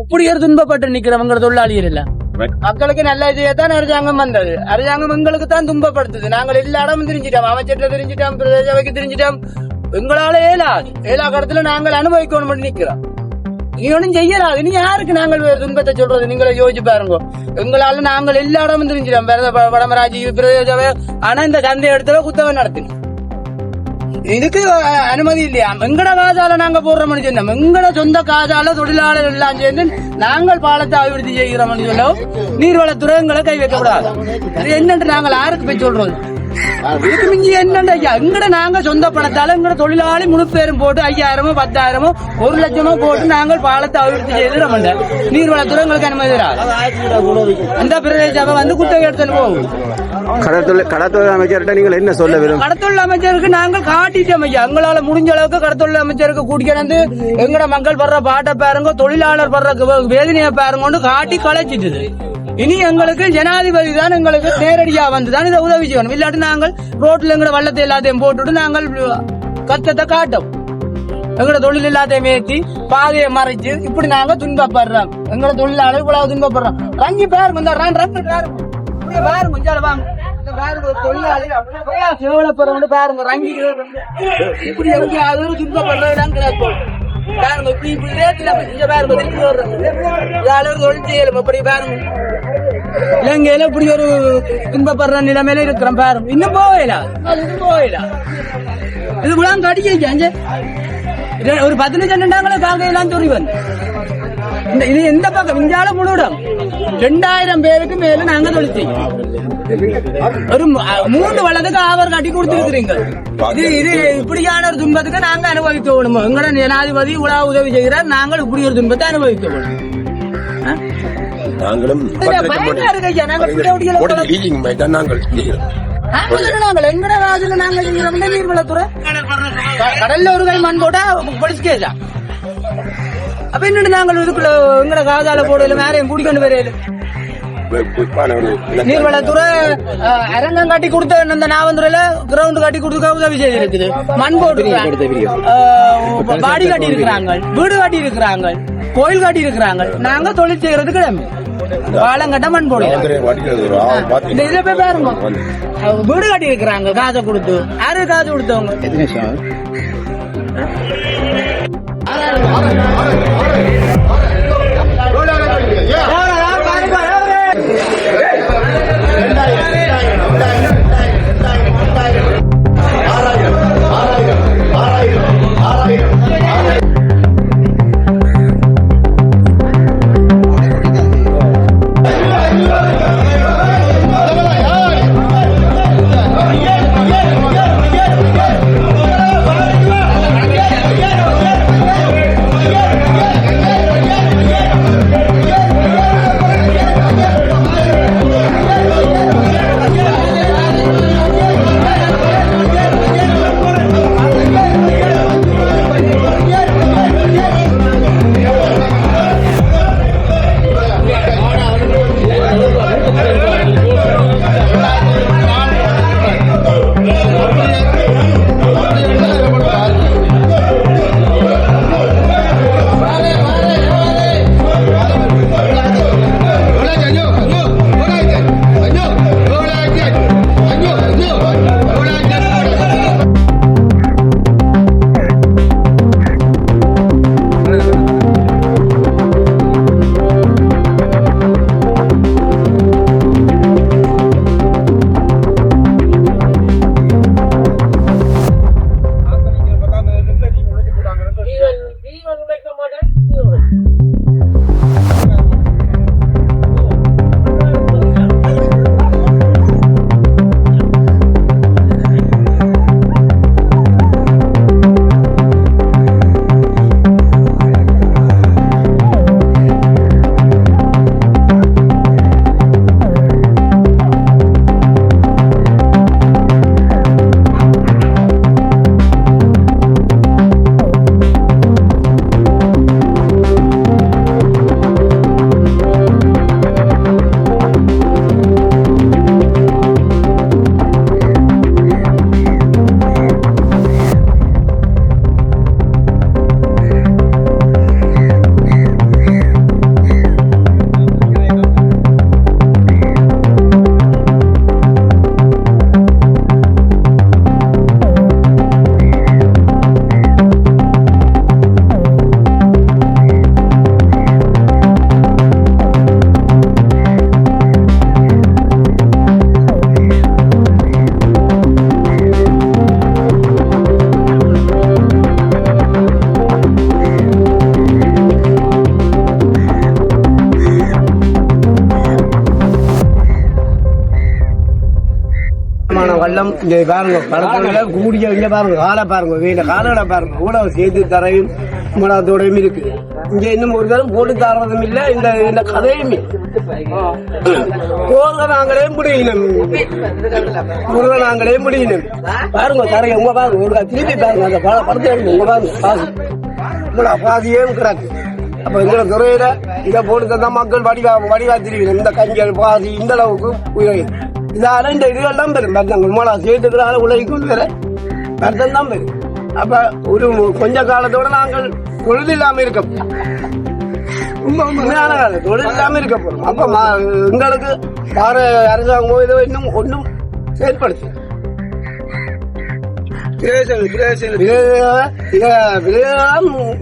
இப்படி ஒரு துன்பப்பட்டு நிக்கிறவங்க தொழிலாளிகள் இல்ல மக்களுக்கு நல்ல இதையத்தான் அரசாங்கம் வந்தது. அரசாங்கம் எங்களுக்கு தான் துன்பப்படுத்துது. நாங்கள் எல்லா இடமும் தெரிஞ்சிட்டோம், அமைச்சர்கிட்ட தெரிஞ்சிட்டோம், பிரதேசபைக்கு தெரிஞ்சிட்டோம். எங்களால ஏலா கடத்துல நாங்கள் அனுபவிக்கணும் நிக்கிறோம். நீ ஒன்னும் செய்யலாது. நீ யாருக்கு நாங்கள் துன்பத்தை சொல்றது? நீங்களே யோசிச்சு பாருங்க. எங்களால நாங்கள் எல்லா இடமும் தெரிஞ்சிட்டோம், வடமராட்சி பிரதேசபை. ஆனா இந்த சந்தை இடத்துல குத்தவன் நடத்தினோம். இதுக்கு அனுமதி இல்லையா? எங்கட காசால நாங்க போடுறோம்னு சொன்னோம். எங்கட சொந்த காசால தொழிலாளர் எல்லாம் சேர்ந்து நாங்கள் பாலத்தை அபிவிருத்தி செய்கிறோம்னு சொல்லவும் நீர்வளத்துறை எங்களை கை வைக்கக்கூடாது. அது என்னன்னு நாங்கள் யாருக்கு போய் சொல்றோம்? இதுக்கு மிஞ்சி என்னண்டா ஐயா, எங்கட நாங்க சொந்த பணத்தால எங்கட தொழிலாளி முழு பேரும் போட்டு 5000 10,000 1 லட்சமோ போட்டு நாங்கள் பாலத்தை அபிவிருத்தி செய்திட நீர்வளத்துறை எங்களுக்கு அனுமதி தராது. அந்த பிரதேச வந்து குத்தகை எடுத்துன்னு போகும். கடத்தொழில் அமைச்சர்கிட்ட நீங்கள் என்ன சொல்ல விரும்பும்? கடத்தொழில் அமைச்சருக்கு நாங்கள் காட்டிட்டோம் ஐயா. எங்களால முடிஞ்ச அளவுக்கு கடத்தொழில் அமைச்சருக்கு கூட்டிக்கிட்டு எங்கட மக்கள் படுற பாட்டை பாருங்க, தொழிலாளர் படுற வேதனையை பாருங்க காட்டி களைச்சிட்டு. இனி எங்களுக்கு ஜனாதிபதி தான் எங்களுக்கு நேரடியா வந்துதான் இதை உதவி செய்யணும். இல்லாட்டி நாங்கள் ரோட்ல எங்கட வள்ளத்தை எல்லாத்தையும் போட்டுட்டு நாங்கள் கஷ்டத்தை காட்டும். எங்கட தொழில் எல்லாத்தையும் ஏற்றி பாதையை மறைச்சு இப்படி நாங்க துன்பப்படுறோம். எங்கட தொழிலாளர் இவ்வளவு துன்பப்படுறோம். ரங்கி பாருங்க, இந்த பாருங்க கொஞ்சம் வாங்க. தொழிலாளி பாருங்க ரங்கி இப்படி அது துன்பப்படுறதுதான் கிடையாது. பாருங்க இப்படி இப்படி ரேட்ல பாருங்க தொழில் செய்யலும் இப்படி பாருங்க. இலங்கையில இப்படி ஒரு துன்பப்படுற நிலைமையில இருக்கிறோம் பாருங்க. இன்னும் போகல இது கூட கடிக்க ஒரு 15 காங்கையெல்லாம் துணிவன். இது எந்த பக்கம் இந்தியாவில முழுவதும் 2000 பேருக்கு மேல நாங்க தொழில் செய்யும். ஒரு 3 வளத்துக்கு ஆவர் கட்டி கொடுத்துருக்கிறீங்க. இது இப்படியான ஒரு துன்பத்துக்கு நாங்க அனுபவிக்க வேணுமோ? எங்கட ஜனாதிபதி இவ்வளவு உதவி செய்கிறார், நாங்கள் இப்படி ஒரு துன்பத்தை அனுபவிக்க வேணும். எங்கட ராஜுல நாங்க நீர்வளத்துறை கடல்ல ஒரு கை மண் போட்டா போலீஸ் கேஸா? அப்ப என்னட்டு நாங்கள் இதுக்குள்ள எங்கட காதால போடல வேறையும் குடிக்கொண்டு வரையில நீர்வளத்துறை அரங்கம் கட்டி கொடுத்த இந்த நாவந்துறையில கிரவுண்ட் கட்டி கொடுக்க உதவி செய்திருக்குது. மண் போட்டு பாடி கட்டி இருக்கிறாங்க, வீடு கட்டி இருக்கிறாங்க, கோயில் கட்டி இருக்கிறாங்க. நாங்க தொழில் செய்யறதுக்கு பாலம் கட்ட மண் போடுவோம். இதுல போய் பாருங்க, வீடு கட்டி இருக்கிறாங்க காசை கொடுத்து. யாரு காசு கொடுத்தவங்க? Yeah. பள்ளம் இங்க பாருங்க, கடற்கரையில கூடிய இங்க பாருங்க, காலை பாருங்க, வீட காலங்களை பாருங்க, இவ்வளவு சேர்த்து தரையும் மூலத்தோடையும் இருக்கு. இங்க இன்னும் ஒரு தரம் போட்டு தரதும் இல்ல, இந்த கதையும் நாங்களே முடியணும், நாங்களே முடியணும். பாருங்க தரைய உங்க பாருங்க, ஒரு திருப்பி பாருங்க, அந்த படத்தை உங்க பாருங்க, பாசி இவ்வளவு பாதியே கிடக்கு. அப்ப எங்களை துறையில இதை போட்டு தந்தா மக்கள் வடிவா திருவிழா இந்த கஞ்சல் பாசி இந்த அளவுக்கு உயரும். இதால இந்த இதுகள்லாம் பெரும் பர்த்தங்கள் மூலா சேர்த்துக்கிறால உலகி கொண்டு வர பர்த்தம் தான் பெரும். அப்ப ஒரு கொஞ்ச காலத்தோட நாங்கள் தொழில் இல்லாம இருக்க உண்மையான காலம் தொழில் இல்லாம இருக்க போறோம். அப்ப எங்களுக்கு வார அரசாங்கம் இதோ இன்னும் ஒன்றும் செயல்படுத்து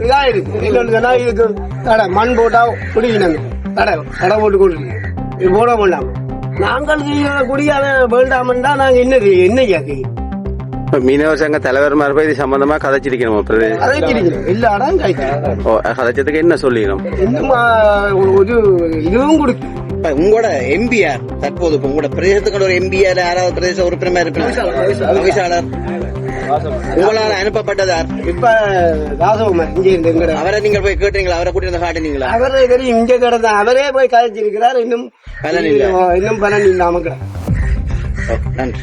இதாயிருக்கு. கடை மண் போட்டா குடிக்கணும், கடை போட்டு கொடுக்கணும், இது போட வேண்டாம். நாங்கள் குடியாத வேண்டாமண்டா நாங்க என்ன கேட்க மீனவர் சங்க தலைவர் போய் இது சம்பந்தமா கதைச்சிருக்கணும். கதைச்சிருக்கணும், எல்லா இடம் கைக்கிறோம். கதைச்சதுக்கு என்ன சொல்லிக்கணும்? இன்னும் ஒரு இதுவும் கொடுக்கும். உங்களோட எம்பிஆர் தற்போது உங்களோட பிரதேசத்துக்கு ஒரு எம்பிஆர் யாராவது பிரதேச உறுப்பினர் இருப்பினார் உங்களால் அனுப்பப்பட்டதார் இப்ப ராசகுமார் இங்க இருந்து அவரை நீங்க போய் கேட்டீங்களா? அவரை கூட்டி காட்டுனீங்களா? அவரே தெரியும் இங்க கிடந்த அவரே போய் கதைச்சிருக்கிறார். இன்னும் பலன் இல்லாம நன்றி.